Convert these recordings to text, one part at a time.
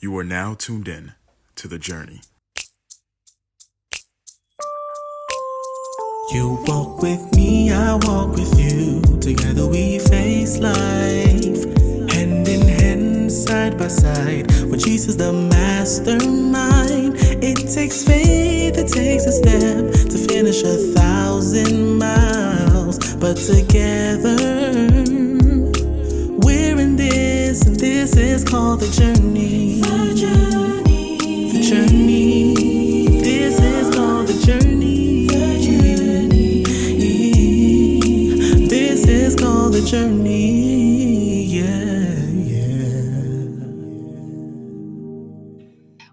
You are now tuned in to The Journey. You walk with me, I walk with you. Together we face life, hand in hand, side by side. With Jesus the mastermind, it takes faith, it takes a step to finish 1,000 miles. But together, we're in this, and this is called the journey. The journey. The journey. This is called the journey. The journey. This is called the journey. Yeah, yeah.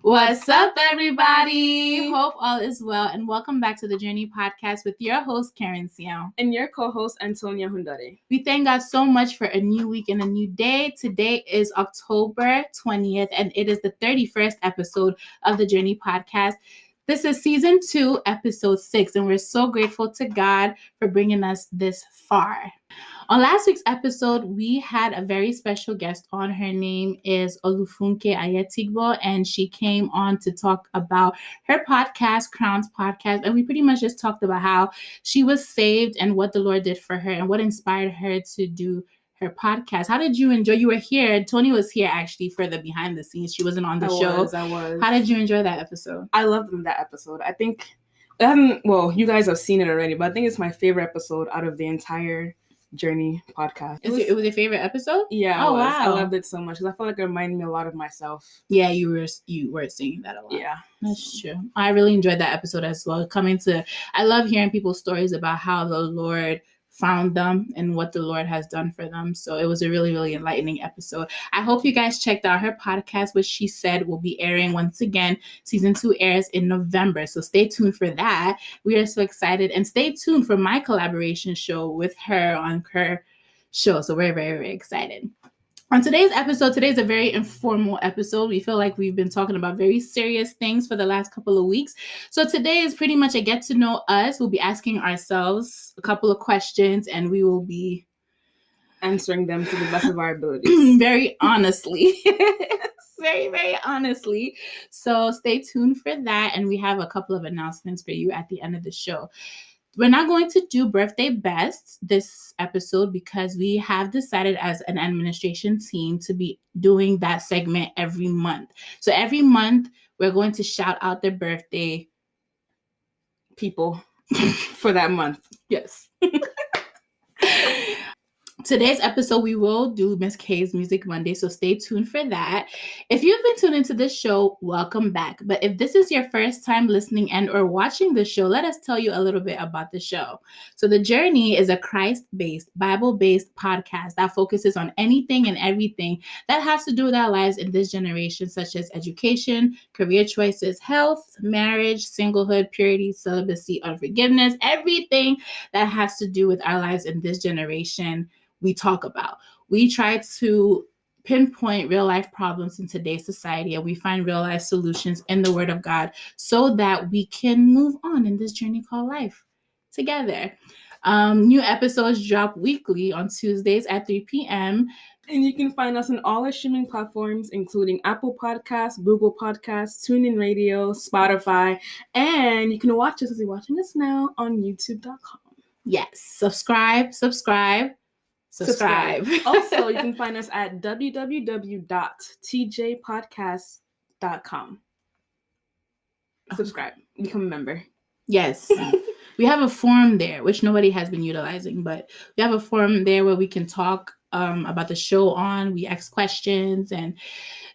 What's up, everybody? Hope all is well, and welcome back to the Journey Podcast with your host, Keren and your co-host, Antonia Hundare. We thank God so much for a new week and a new day. Today is October 20th, and it is the 31st episode of the Journey Podcast. This is season 2, episode 6, and we're so grateful to God for bringing us this far. On last week's episode, we had a very special guest on. Her name is Olufunke Ayetigbo, and she came on to talk about her podcast, Crowns Podcast, and we pretty much just talked about how she was saved and what the Lord did for her and what inspired her to do her podcast. How did you enjoy? You were here. Toni was here actually for the behind the scenes. She wasn't on the show. I was. How did you enjoy that episode? I loved that episode. I think, you guys have seen it already, but I think it's my favorite episode out of the entire Journey podcast. It was your favorite episode? Yeah. Oh, wow. wow. I loved it so much because I felt like it reminded me a lot of myself. Yeah, you were singing that a lot. Yeah. That's true. I really enjoyed that episode as well. I love hearing people's stories about how the Lord found them and what the Lord has done for them. So it was a really, really enlightening episode. I hope you guys checked out her podcast, which she said will be airing once again. Season 2 airs in November. So stay tuned for that. We are so excited. And stay tuned for my collaboration show with her on her show. So we're very, very excited. On today's episode, today is a very informal episode. We feel like we've been talking about very serious things for the last couple of weeks. So today is pretty much a get to know us. We'll be asking ourselves a couple of questions and we will be answering them to the best of our abilities. Very honestly. Very, very honestly. So stay tuned for that. And we have a couple of announcements for you at the end of the show. We're not going to do birthday bests this episode because we have decided as an administration team to be doing that segment every month. So every month, we're going to shout out the birthday people for that month. Yes. Today's episode, we will do Miss K's Music Monday, so stay tuned for that. If you've been tuned into this show, welcome back. But if this is your first time listening and or watching the show, let us tell you a little bit about the show. So The Journey is a Christ-based, Bible-based podcast that focuses on anything and everything that has to do with our lives in this generation, such as education, career choices, health, marriage, singlehood, purity, celibacy, unforgiveness, everything that has to do with our lives in this generation. We talk about. We try to pinpoint real life problems in today's society and we find real life solutions in the Word of God so that we can move on in this journey called life together. New episodes drop weekly on Tuesdays at 3 p.m. And you can find us on all our streaming platforms, including Apple Podcasts, Google Podcasts, TuneIn Radio, Spotify, and you can watch us as you're watching us now on YouTube.com. Yes, subscribe. Also, you can find us at www.tjpodcast.com. Subscribe. Become a member. Yes. We have a forum there, which nobody has been utilizing, but we have a forum there where we can talk about the show we ask questions, and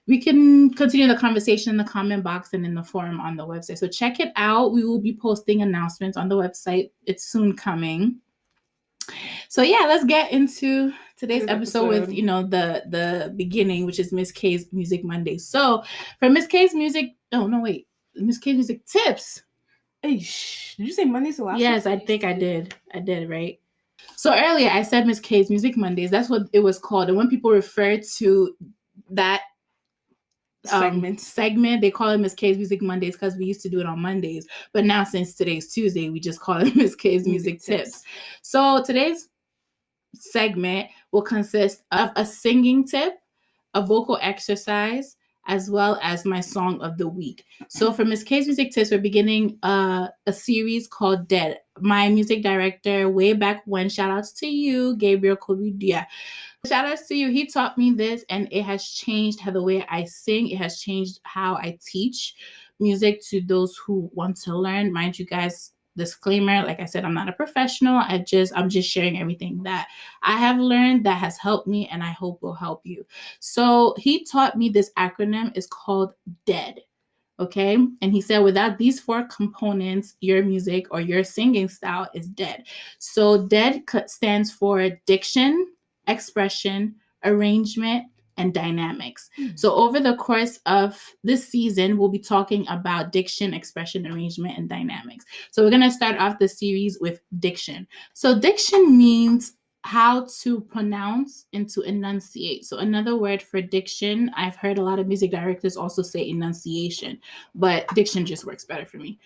we can continue the conversation in the comment box and in the forum on the website. So check it out. We will be posting announcements on the website. It's soon coming. So yeah, let's get into today's episode with, the beginning, which is Miss K's Music Monday. So for Miss K's Music, Miss K's Music Tips. Hey, did you say Mondays or last? Yes, I think I did. I did, right? So earlier I said Miss K's Music Mondays. That's what it was called. And when people refer to that segment, they call it Miss K's Music Mondays because we used to do it on Mondays, but now since today's Tuesday, we just call it Miss K's Music Tips. So today's segment will consist of a singing tip, a vocal exercise, as well as my song of the week. So for Miss K's Music Tips, we're beginning a series called Dead. My music director way back when, shout outs to you, Gabriel Kobidia. Shout outs to you. He taught me this, and it has changed how the way I sing. It has changed how I teach music to those who want to learn. Mind you guys, disclaimer, like I said, I'm not a professional. I'm just sharing everything that I have learned that has helped me and I hope will help you. So he taught me this acronym is called DEAD. Okay. And he said, without these 4 components, your music or your singing style is dead. So DEAD stands for diction, expression, arrangement, and dynamics. So over the course of this season, we'll be talking about diction, expression, arrangement, and dynamics. So we're going to start off the series with diction. So diction means how to pronounce and to enunciate. So another word for diction, I've heard a lot of music directors also say enunciation, but diction just works better for me.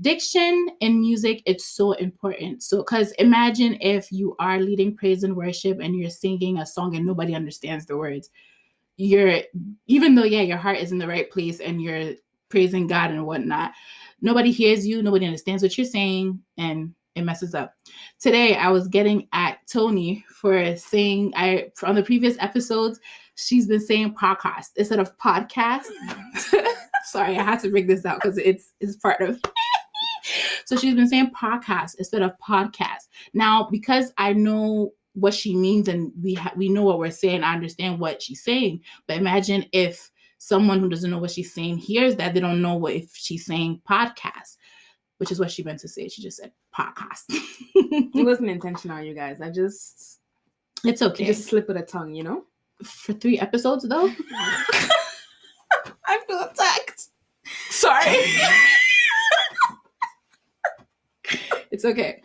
Diction in music, it's so important. So, because imagine if you are leading praise and worship and you're singing a song and nobody understands the words. Even though, your heart is in the right place and you're praising God and whatnot, nobody hears you, nobody understands what you're saying, and it messes up. Today, I was getting at Toni for saying, on the previous episodes, she's been saying podcast instead of podcast. Sorry, I had to bring this out because it's part of. So she's been saying podcast instead of podcast. Now, because I know what she means and we know what we're saying, I understand what she's saying. But imagine if someone who doesn't know what she's saying hears that, they don't know if she's saying podcast, which is what she meant to say. She just said podcast. It wasn't intentional, you guys. It's okay. It just slip of the tongue, you know? For 3 episodes, though? I feel attacked. Sorry. It's okay.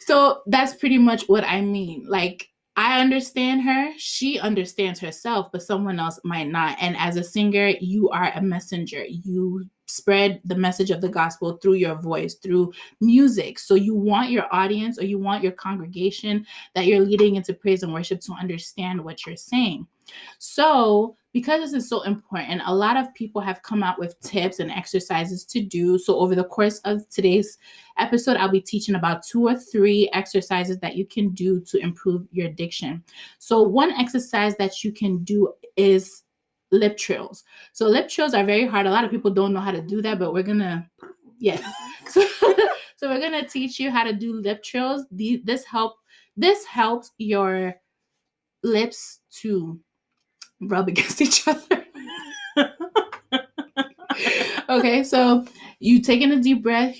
So that's pretty much what I mean. Like, I understand her. She understands herself, but someone else might not. And as a singer, you are a messenger. You spread the message of the gospel through your voice, through music. So you want your audience or you want your congregation that you're leading into praise and worship to understand what you're saying. So because this is so important, a lot of people have come out with tips and exercises to do. So over the course of today's episode, I'll be teaching about 2 or 3 exercises that you can do to improve your diction. So one exercise that you can do is lip trills. So lip trills are very hard. A lot of people don't know how to do that, but we're going to, yes. So we're going to teach you how to do lip trills. This helps your lips to rub against each other. Okay, so you take in a deep breath,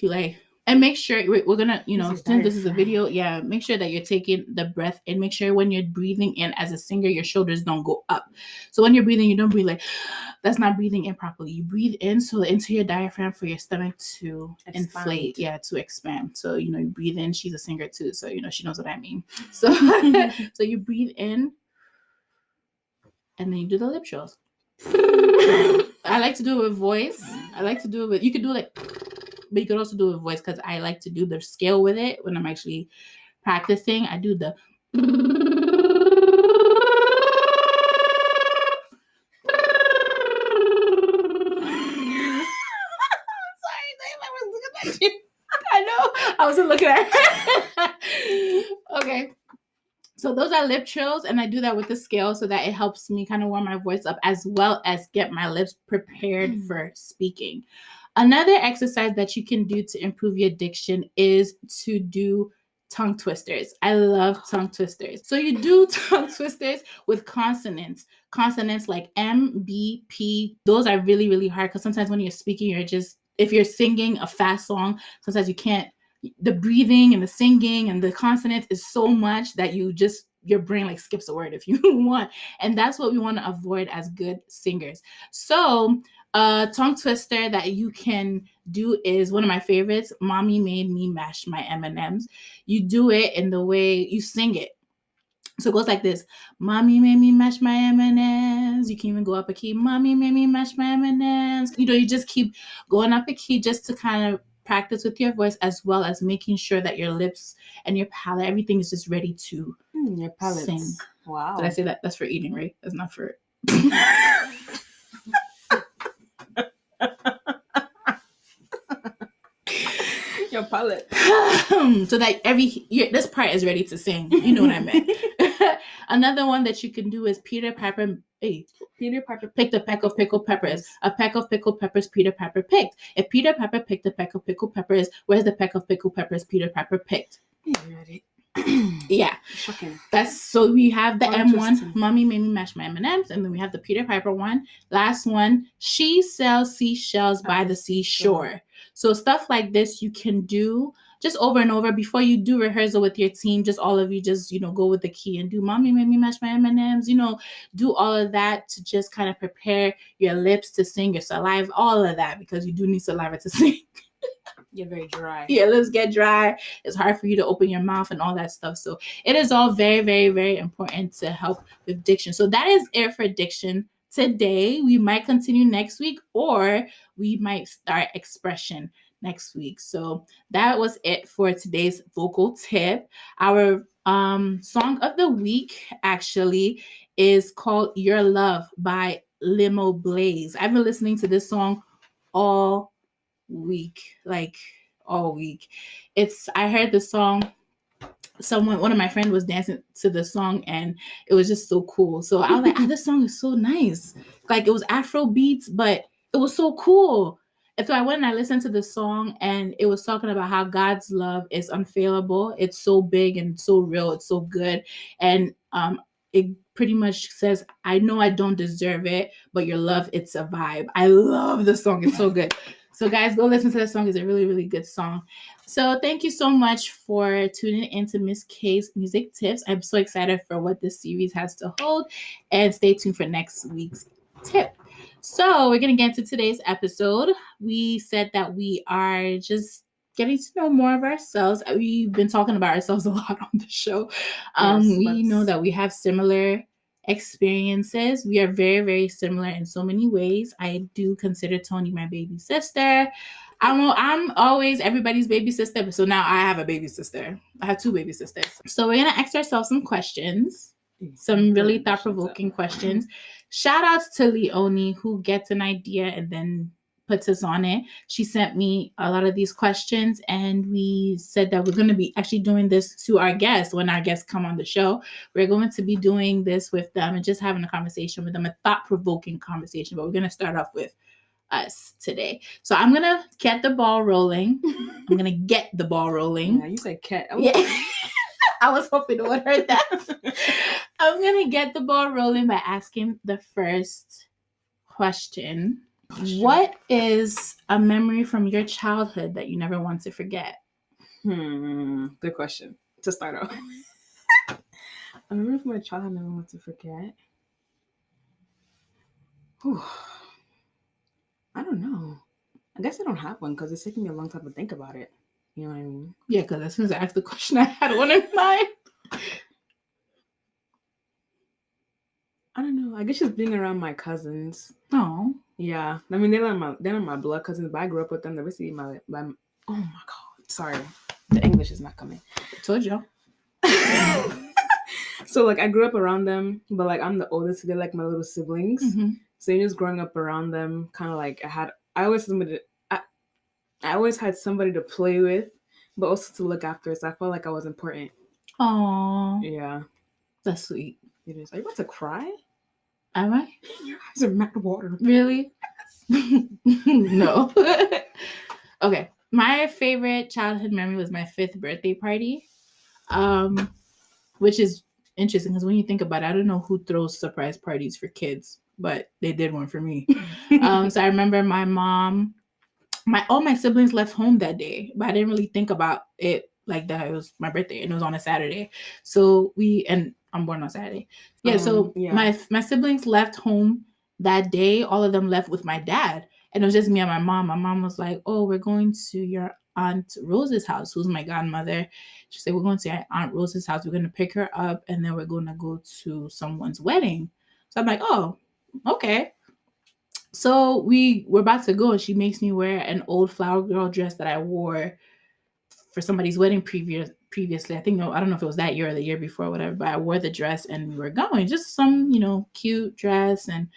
and make sure we're gonna, since this is a video, make sure that you're taking the breath and make sure when you're breathing in as a singer, your shoulders don't go up. So when you're breathing, you don't breathe that's not breathing in properly. You breathe in into your diaphragm for your stomach to inflate, to expand. So, you breathe in. She's a singer too, so, she knows what I mean. So, so you breathe in and then you do the lip trills. I like to do it with voice. You could do but you could also do it with voice because I like to do the scale with it when I'm actually practicing. I do the. I know. I wasn't looking at her. Okay. So those are lip trills, and I do that with the scale so that it helps me kind of warm my voice up as well as get my lips prepared for speaking. Another exercise that you can do to improve your diction is to do tongue twisters. I love tongue twisters. So you do tongue twisters with consonants like M, B, P. Those are really, really hard because sometimes when you're speaking, if you're singing a fast song, sometimes you can't. The breathing and the singing and the consonants is so much that your brain skips a word if you want. And that's what we want to avoid as good singers. So a tongue twister that you can do is one of my favorites. Mommy made me mash my M&Ms. You do it in the way you sing it. So it goes like this. Mommy made me mash my M&Ms. You can even go up a key. Mommy made me mash my M&Ms. You just keep going up a key just to kind of practice with your voice as well as making sure that your lips and your palate, everything is just ready to your palate sing. Wow. Did I say that? That's for eating, right? That's not for... Your palette. So that this part is ready to sing. You know what I meant. Another one that you can do is Peter Piper. Hey, Peter Piper picked a peck of pickled peppers. A peck of pickled peppers Peter Piper picked. If Peter Piper picked a peck of pickled peppers, where's the peck of pickled peppers Peter Piper picked? Yeah. Shocking. That's so we have the Interesting. M1, Mommy made me mash my M&Ms, and then we have the Peter Piper one. Last one, she sells seashells by the seashore. So stuff like this you can do just over and over before you do rehearsal with your team. Just all of you just, go with the key and do Mommy made me mash my M&Ms, do all of that to just kind of prepare your lips to sing, your saliva, all of that, because you do need saliva to sing. You're very dry. Your lips get dry. It's hard for you to open your mouth and all that stuff. So it is all very, very, very important to help with diction. So that is it for diction today. We might continue next week, or we might start expression next week. So that was it for today's vocal tip. Our song of the week actually is called Your Love by Limo Blaze. I've been listening to this song all week. I heard the song, one of my friends was dancing to the song, and it was just so cool. So I was like, this song is so nice. Like, it was Afro beats, but it was so cool. And so I went and I listened to the song, and it was talking about how God's love is unfailable. It's so big and so real. It's so good. And it pretty much says, I know I don't deserve it, but your love, it's a vibe. I love the song. It's so good. So guys, go listen to that song. It's a really, really good song. So thank you so much for tuning into Miss K's Music Tips. I'm so excited for what this series has to hold, and stay tuned for next week's tip. So we're going to get into today's episode. We said that we are just getting to know more of ourselves. We've been talking about ourselves a lot on the show. We know that we have similar experiences. We are very, very similar in so many ways. I do consider Toni my baby sister. I'm always everybody's baby sister, so now I have a baby sister. I have two baby sisters. So we're gonna ask ourselves some questions, some really thought-provoking questions. Shout outs to Leonie, who gets an idea and then puts us on it. She sent me a lot of these questions, and we said that we're going to be actually doing this to our guests. When our guests come on the show, we're going to be doing this with them and just having a conversation with them, a thought-provoking conversation. But we're going to start off with us today. So I'm going to get the ball rolling. Yeah, you said cat. Yeah. I was hoping no one heard that. I'm going to get the ball rolling by asking the first question. What is a memory from your childhood that you never want to forget? Good question to start off. A memory from my childhood I never want to forget. I don't know. I guess I don't have one because it's taking me a long time to think about it. You know what I mean? Yeah, because as soon as I asked the question, I had one in mind. I don't know. I guess just being around my cousins. Oh. Yeah. I mean, they're not my blood cousins, but I grew up with them. They're basically my oh my God. Sorry. The English is not coming. I told you. So, I grew up around them, but, I'm the oldest, so they're, my little siblings. Mm-hmm. So, just growing up around them, kind of, I always had somebody to play with, but also to look after, so I felt like I was important. Aww. Yeah. That's sweet. It is. Are you about to cry? Am I? Your eyes are mad water. Really? No. Okay. My favorite childhood memory was my 5th birthday party, which is interesting because when you think about it, I don't know who throws surprise parties for kids, but they did one for me. So I remember my mom, all my siblings left home that day, but I didn't really think about it like that. It was my birthday and it was on a Saturday. So I'm born on Saturday. Yeah. My siblings left home that day. All of them left with my dad, and it was just me and my mom. My mom was like, "Oh, we're going to your Aunt Rose's house," who's my godmother. She said, "We're going to your Aunt Rose's house. We're going to pick her up, and then we're going to go to someone's wedding." So I'm like, "Oh, okay." So we're about to go, and she makes me wear an old flower girl dress that I wore for somebody's wedding previously. I don't know if it was that year or the year before, or whatever, but I wore the dress and we were going, just some, cute dress, and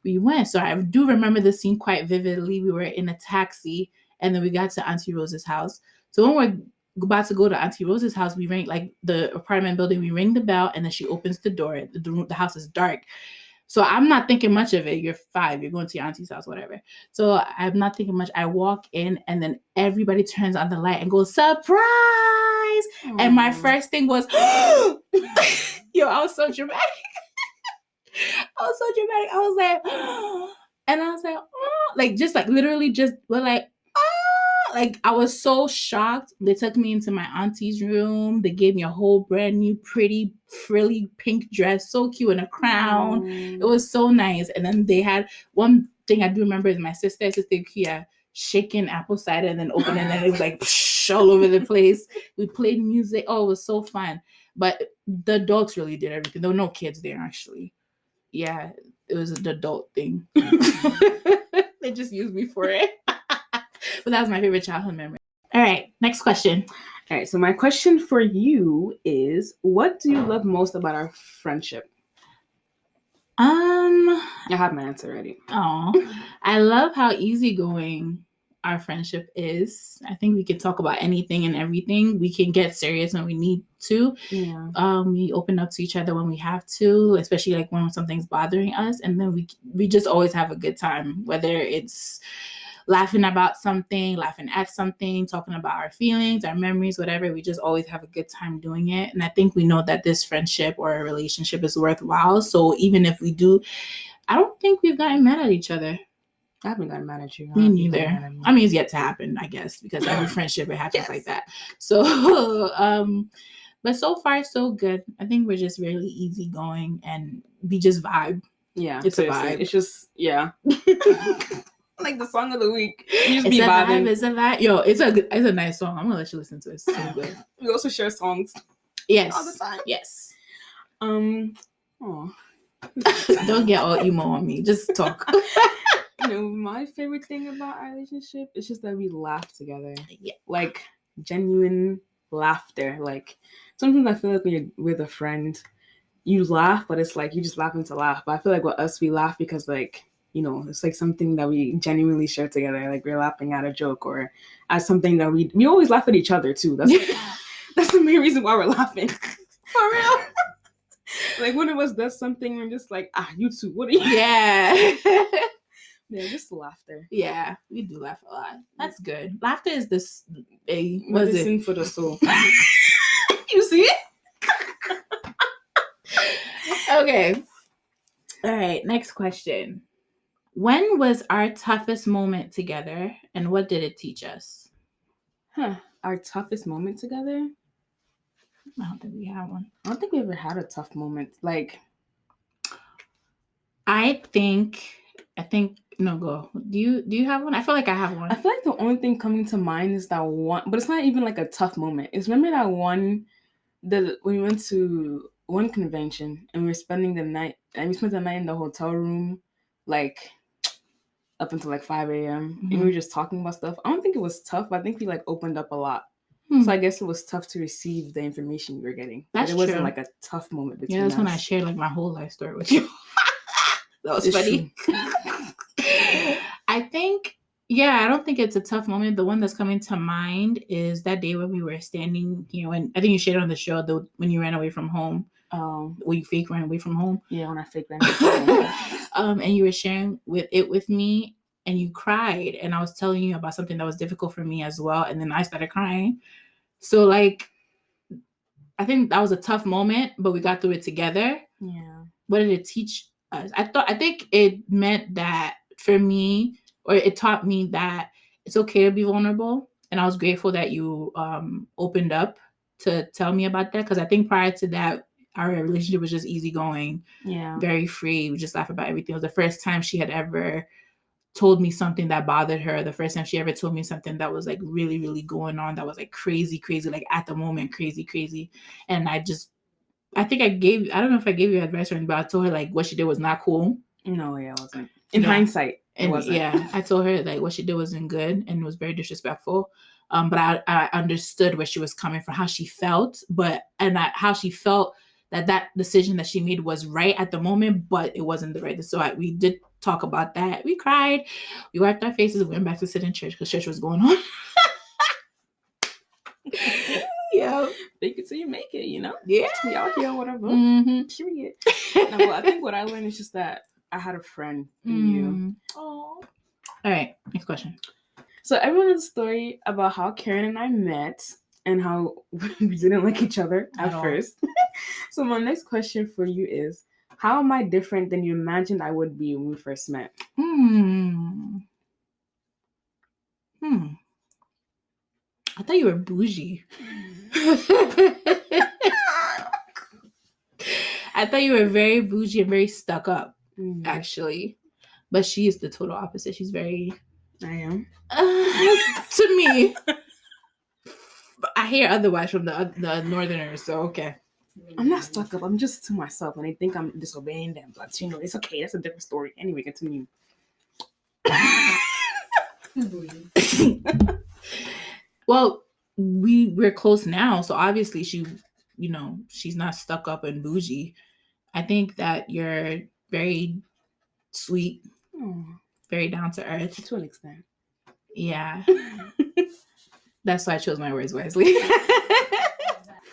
we went. So I do remember the scene quite vividly. We were in a taxi and then we got to Auntie Rose's house. So when we're about to go to Auntie Rose's house, we ring, like the apartment building, we ring the bell, and then she opens the door. The house is dark. So I'm not thinking much of it. You're 5. You're going to your auntie's house, whatever. So I'm not thinking much. I walk in, and then everybody turns on the light and goes, surprise! And my first thing was, yo, I was so dramatic. I was like, and I was like, oh, like, just like literally just, we're like, oh, like I was so shocked. They took me into my auntie's room. They gave me a whole brand new, pretty, frilly pink dress, so cute, and a crown. It was so nice. And then they had one thing I do remember is my sister Kia, shaking apple cider and then opening, and it was like all over the place. We played music. Oh, it was so fun. But the adults really did everything. There were no kids there, actually. Yeah, it was an adult thing. They just used me for it. But that was my favorite childhood memory. All right, next question. All right, so my question for you is, what do you love most about our friendship? I have my answer ready. Oh, I love how easygoing our friendship is. I think we can talk about anything and everything. We can get serious when we need to. Yeah. We open up to each other when we have to, especially like when something's bothering us, and then we just always have a good time, whether it's laughing about something, laughing at something, talking about our feelings, our memories, whatever. We just always have a good time doing it. And I think we know that this friendship or a relationship is worthwhile. So even if we do, I don't think we've gotten mad at each other. I haven't gotten mad at you. Me neither. I mean, it's yet to happen, I guess, because every friendship, it happens like that. So, but so far, so good. I think we're just really easygoing and we just vibe. Yeah. It's a vibe. It's just, yeah. Like the song of the week. You just It's be a vibing. vibe. It's a vibe. Yo, it's a nice song. I'm going to let you listen to it. It's so good. We also share songs. Yes. All the time. Yes. Oh. Don't get all emo on me. Just talk. You know, my favorite thing about our relationship is just that we laugh together. Yeah. Like genuine laughter. Like sometimes I feel like when you're with a friend, you laugh, but it's like you just laughing to laugh. But I feel like with us, we laugh because like, you know, it's like something that we genuinely share together. Like we're laughing at a joke or at something that we always laugh at each other too. That's the main reason why we're laughing. For real. Like one of us does something, we're just like, you two, what are you? Yeah. Yeah, just laughter. Yeah, we do laugh a lot. That's good. Laughter is this a medicine for the soul. You see it? Okay. All right, next question. When was our toughest moment together and what did it teach us? Our toughest moment together? I don't think we had one. I don't think we ever had a tough moment. Like, I think no, go. Do you have one? I feel like I have one. I feel like the only thing coming to mind is that one, but it's not even like a tough moment. It's remember that one when we went to one convention and we were spending the night, and we spent the night in the hotel room, like up until like 5 a.m. Mm-hmm. And we were just talking about stuff. I don't think it was tough, but I think we like opened up a lot. So I guess it was tough to receive the information we were getting. That's true. It wasn't true. Like a tough moment between us. Yeah, that's when I shared like my whole life story with you. That was funny. I think, I don't think it's a tough moment. The one that's coming to mind is that day when we were standing, when I think you shared on the show when you ran away from home. When you fake ran away from home. Yeah, when I fake ran away from home. And you were sharing with me and you cried. And I was telling you about something that was difficult for me as well. And then I started crying. So like, I think that was a tough moment, but we got through it together. Yeah. What did it teach us? I think it meant that for me, or it taught me that it's okay to be vulnerable. And I was grateful that you opened up to tell me about that. Because I think prior to that, our relationship was just easygoing, very free. We just laugh about everything. It was the first time she had ever told me something that bothered her. The first time she ever told me something that was like really, really going on, that was like crazy, like at the moment, crazy. And I think I don't know if I gave you advice or anything, but I told her like what she did was not cool. No, it wasn't. In hindsight, it wasn't. Yeah, I told her like what she did wasn't good and was very disrespectful. But I understood where she was coming from, how she felt, how she felt that decision that she made was right at the moment, but it wasn't the right. So we did talk about that. We cried, we wiped our faces, we went back to sit in church because church was going on. fake it till you make it, you know? Yeah. We out here, whatever. Mm-hmm. Period. No, but I think what I learned is just that I had a friend in you. Oh. All right. Next question. So everyone has a story about how Karen and I met and how we didn't like each other at all. first. So my next question for you is, how am I different than you imagined I would be when we first met? I thought you were bougie. I thought you were very bougie and very stuck up, actually. But she is the total opposite. She's very... I am. To me. I hear otherwise from the Northerners, so okay. I'm not stuck up. I'm just to myself, and they think I'm disobeying them. But you know, it's okay. That's a different story. Anyway, continue. Well, we're close now, so obviously she's not stuck up and bougie. I think that you're very sweet, very down to earth. To an extent. Yeah. That's why I chose my words wisely.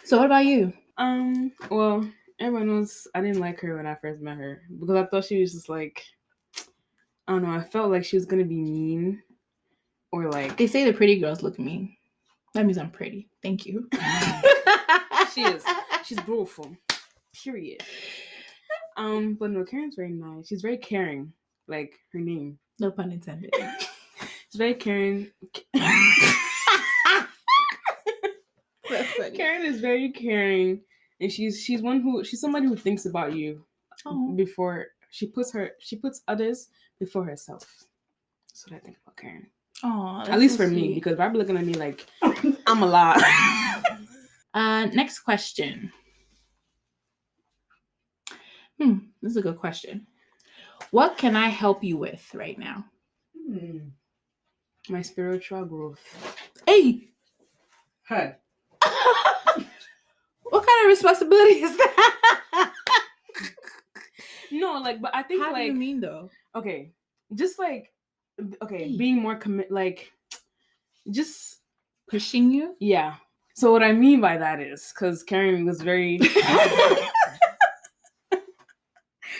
So what about you? Well, everyone knows I didn't like her when I first met her because I thought she was just like, I don't know, I felt like she was gonna be mean or like... They say the pretty girls look mean. That means I'm pretty. Thank you. She is. She's beautiful. Period. But no, Karen's very nice. She's very caring. Like her name. No pun intended. She's very caring. Keren is very caring, and she's somebody who thinks about you before she puts others before herself. That's what I think about Keren. Oh, at least so for sweet. me, because Barbara looking at me like I'm a lot. Next question. This is a good question. What can I help you with right now? My spiritual growth. Hey. Hey. What kind of responsibility is that? No, like, but I think how like... do you mean though? Okay, just like, being more just pushing you. Yeah. So what I mean by that is because Keren was very...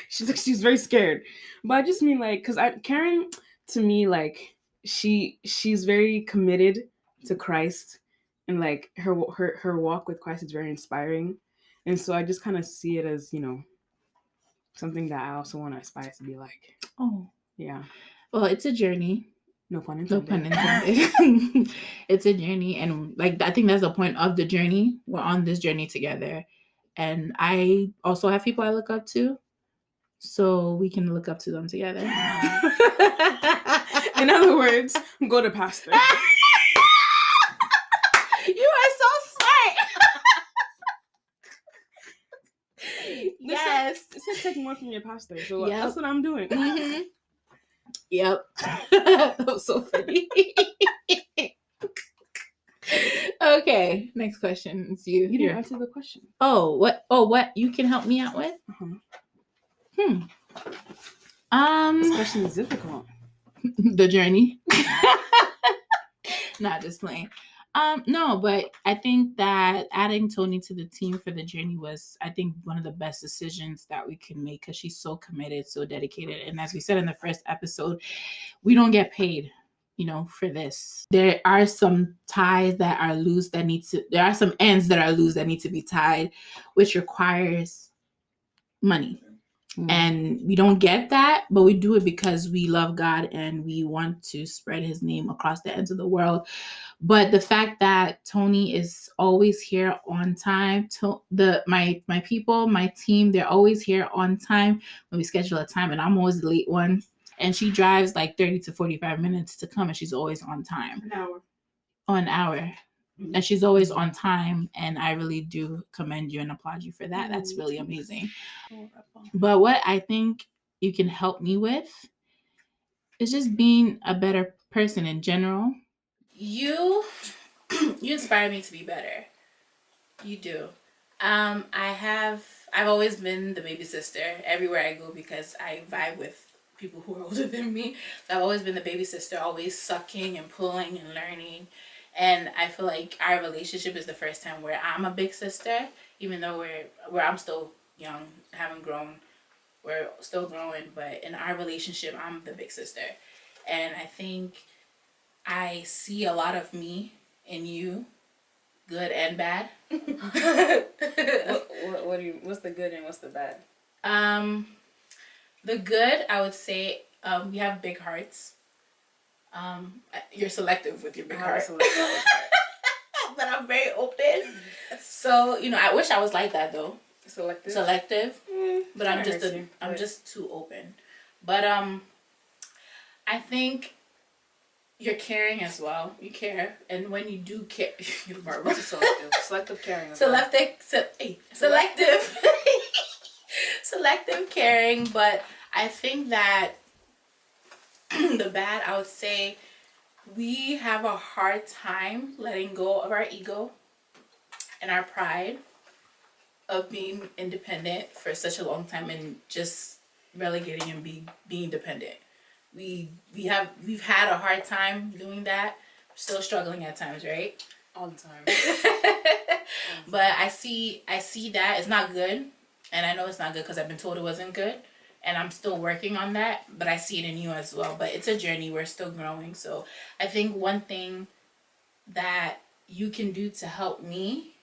she's very scared, but I just mean like because Keren to me like she's very committed to Christ, and like her walk with Christ is very inspiring, and so I just kind of see it as something that I also want to aspire to be like. Oh yeah. Well, it's a journey. No pun intended. No pun intended. It's a journey, and like I think that's the point of the journey. We're on this journey together, and I also have people I look up to, so we can look up to them together. In other words, go to pastor. You are so smart. Yes. It says take more from your pastor, so Yep. That's what I'm doing. Mm-hmm. Yep. That was so funny. Okay, next question. It's you. You didn't answer the question. Oh, what? Oh, what you can help me out with? This question is difficult. The journey. Not just playing. No, but I think that adding Toni to the team for the journey was, I think, one of the best decisions that we can make because she's so committed, so dedicated. And as we said in the first episode, we don't get paid, for this. There are some ties that are loose there are some ends that are loose that need to be tied, which requires money. And we don't get that, but we do it because we love God and we want to spread his name across the ends of the world. But the fact that Toni is always here on time, my people, my team, they're always here on time when we schedule a time, and I'm always the late one. And she drives like 30 to 45 minutes to come, and she's always on time. An hour. And she's always on time, and I really do commend you and applaud you for that. That's really amazing. But what I think you can help me with is just being a better person in general. You inspire me to be better. You do. I've always been the baby sister everywhere I go because I vibe with people who are older than me. So I've always been the baby sister, always sucking and pulling and learning. And I feel like our relationship is the first time where I'm a big sister, even though where I'm still young, haven't grown, we're still growing, but in our relationship, I'm the big sister. And I think I see a lot of me in you, good and bad. What's the good and what's the bad? The good, I would say, we have big hearts. You're selective with your big heart. But I'm very open. So, I wish I was like that though. Selective. But I'm just too open. But I think you're caring as well. You care, and when you do care, What's selective caring? Selective selective caring. But I think that the bad, I would say, we have a hard time letting go of our ego and our pride of being independent for such a long time and just relegating and being dependent. We've had a hard time doing that. We're still struggling at times, right? All the time. But I see that it's not good, and I know it's not good because I've been told it wasn't good, and I'm still working on that. But I see it in you as well. But it's a journey. We're still growing. So I think one thing that you can do to help me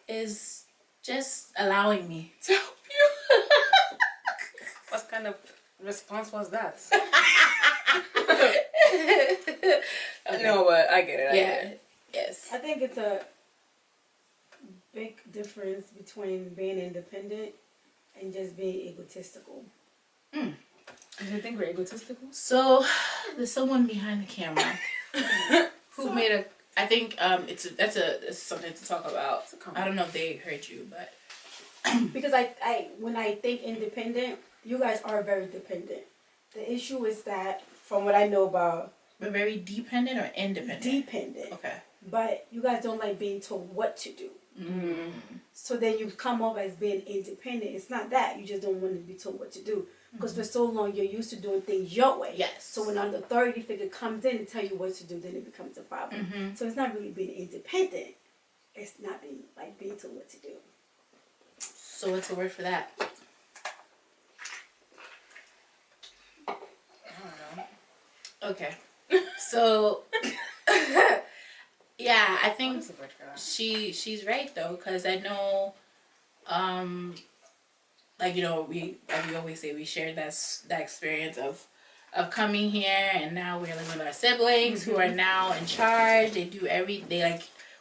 is just allowing me to help you. What kind of response was that? Okay. No, but I get it. I get it. Yes. I think it's a big difference between being independent and just being egotistical. Do you think we're egotistical? So there's someone behind the camera who made a. I think it's something to talk about. I don't know if they heard you, but Because when I think independent, you guys are very dependent. The issue is that, from what I know about, we're very dependent or independent. dependent. Okay. But you guys don't like being told what to do. So then you come up as being independent. It's not that. You just don't want to be told what to do. Because for so long you're used to doing things your way. Yes. So when an authority figure comes in and tell you what to do, then it becomes a problem. So it's not really being independent. It's not being told what to do. So what's the word for that? I don't know. Okay. So yeah, I think What's the word for that? she's right though, because I know we always say, we shared that experience of coming here, and now we're living with our siblings who are now in charge. They do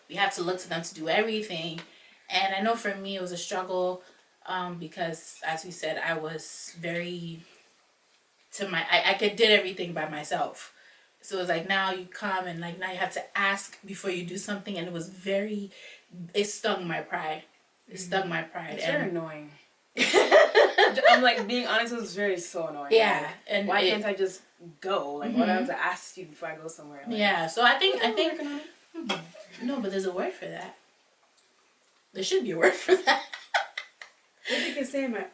we have to look to them to do everything. And I know for me it was a struggle because, as we said, I was very I did everything by myself. So it was like, now you come and now you have to ask before you do something, and it stung my pride. It's very annoying. I'm being honest, it was so annoying. Yeah. And why can't I just go? Why do I have to ask you before I go somewhere? Yeah. So I think no, but there's a word for that. There should be a word for that. Where's the consent at?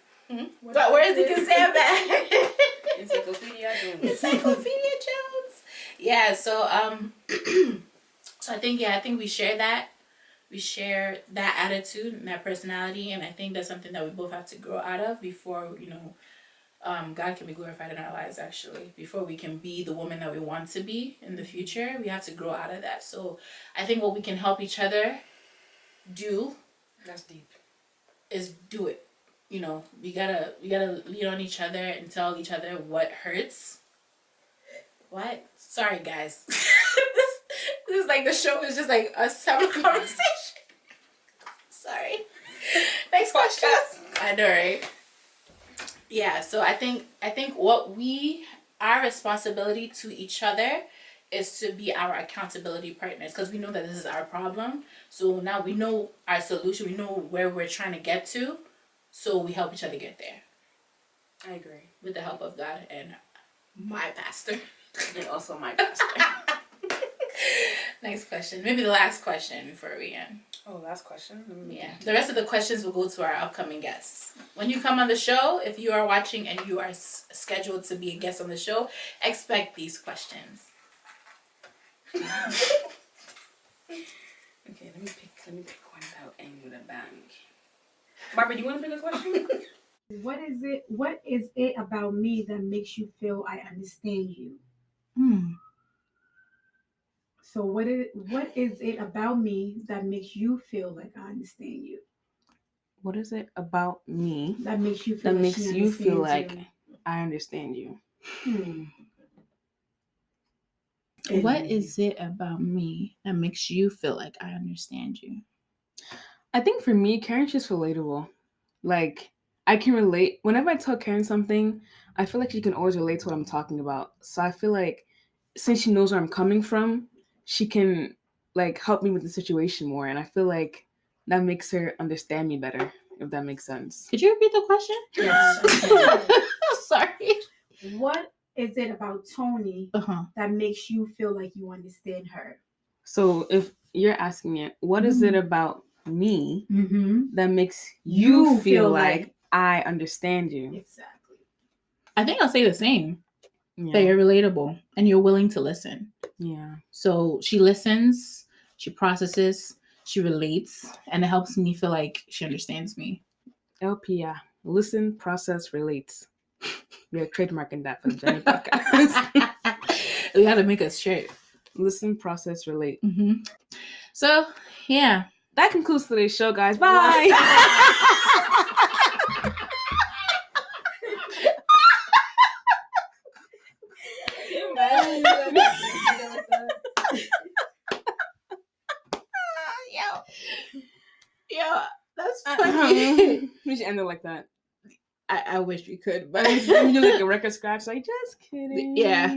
But where's the consent at? Encyclopedia Jones. Yeah. So so I think we share that. We share that attitude and that personality, and I think that's something that we both have to grow out of before God can be glorified in our lives. Actually, before we can be the woman that we want to be in the future, we have to grow out of that. So I think what we can help each other do, that's deep, is do it. We gotta lean on each other and tell each other what hurts. What? Sorry, guys. This is the show is just us having a conversation. Sorry. Next question. I know, right? Yeah. So I think our responsibility to each other is to be our accountability partners, because we know that this is our problem. So now we know our solution. We know where we're trying to get to. So we help each other get there. I agree. With the help of God and my pastor. And also my pastor. Next question. Maybe the last question before we end. Oh, last question? Yeah. The rest of the questions will go to our upcoming guests. When you come on the show, if you are watching and you are scheduled to be a guest on the show, expect these questions. Okay, let me pick one that will end with a bang. Barbara, do you want to pick a question? What is it about me that makes you feel I understand you? So what is it about me that makes you feel like I understand you? What is it about me That makes you feel that like makes she you feel understands like I understand you? What is it about me that makes you feel like I understand you? I think for me, Karen's just relatable. Like, I can relate. Whenever I tell Karen something, I feel like she can always relate to what I'm talking about. So I feel like since she knows where I'm coming from, she can like help me with the situation more. And I feel like that makes her understand me better, if that makes sense. Could you repeat the question? Yes. Sorry. What is it about Toni that makes you feel like you understand her? So if you're asking it, what is it about me that makes You you feel like I understand you? Exactly. I think I'll say the same. Yeah. That you're relatable and you're willing to listen. Yeah. So she listens, she processes, she relates, and it helps me feel like she understands me. LP, yeah. Listen, process, relates. We are trademarking that for the Journey podcast. We got to make a shirt. Listen, process, relate. So, yeah. That concludes today's show, guys. Bye. Yo, that's funny. We should end it like that. I wish we could, but we do like a record scratch, like just kidding. Yeah.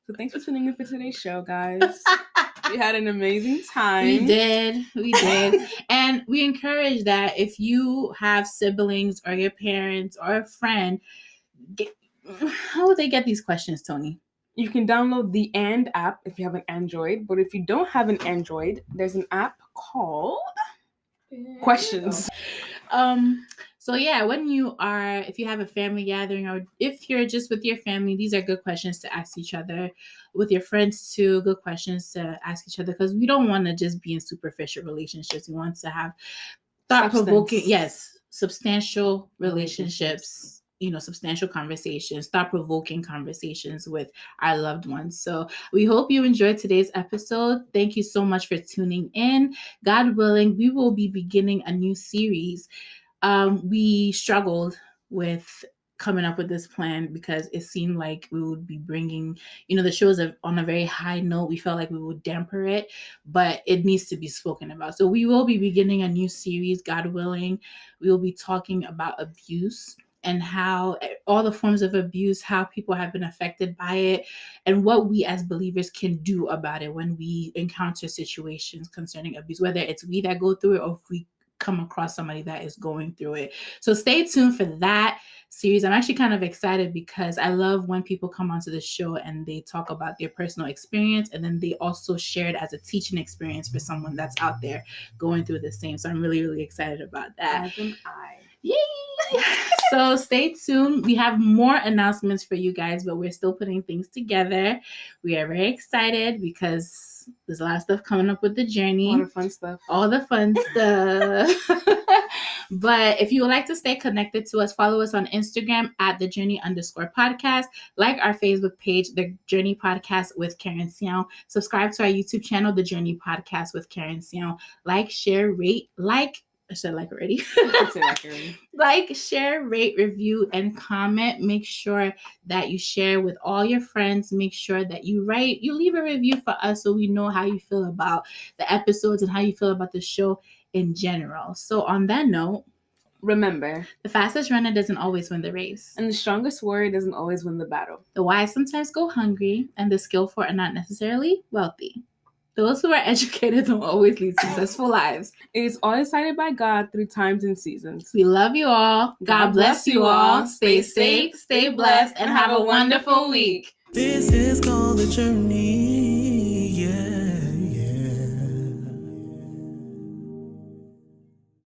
So thanks for tuning in for today's show, guys. We had an amazing time. We did. And we encourage that if you have siblings or your parents or a friend, how would they get these questions, Toni? You can download the And app if you have an Android. But if you don't have an Android, there's an app called Questions. So yeah, if you have a family gathering or if you're just with your family, these are good questions to ask each other. With your friends too, good questions to ask each other, because we don't want to just be in superficial relationships. We want to have thought-provoking, substantial relationships. Substantial conversations, thought-provoking conversations with our loved ones. So we hope you enjoyed today's episode. Thank you so much for tuning in. God willing, we will be beginning a new series. We struggled with coming up with this plan because it seemed like we would be bringing, the shows on a very high note. We felt like we would damper it, but it needs to be spoken about. So we will be beginning a new series, God willing. We will be talking about abuse and how all the forms of abuse, how people have been affected by it, and what we as believers can do about it when we encounter situations concerning abuse, whether it's we that go through it or if we come across somebody that is going through it. So stay tuned for that series. I'm actually kind of excited because I love when people come onto the show and they talk about their personal experience, and then they also share it as a teaching experience for someone that's out there going through the same. So I'm really, really excited about that. As am I. Yay! So stay tuned. We have more announcements for you guys, but we're still putting things together. We are very excited because there's a lot of stuff coming up with the journey. All the fun stuff. But if you would like to stay connected to us, follow us on Instagram at @thejourney_podcast. Like our Facebook page, The Journey Podcast with Keren Sion. Subscribe to our YouTube channel, The Journey Podcast with Keren Sion. Like, share, rate, I said like already. Like, share, rate, review, and comment. Make sure that you share with all your friends. Make sure that you leave a review for us so we know how you feel about the episodes and how you feel about the show in general. So on that note, remember, the fastest runner doesn't always win the race. And the strongest warrior doesn't always win the battle. The wise sometimes go hungry, and the skillful are not necessarily wealthy. Those who are educated don't always lead successful lives. It is all decided by God through times and seasons. We love you all. God bless you all. Stay safe, stay blessed, and have a wonderful week. This is called The Journey.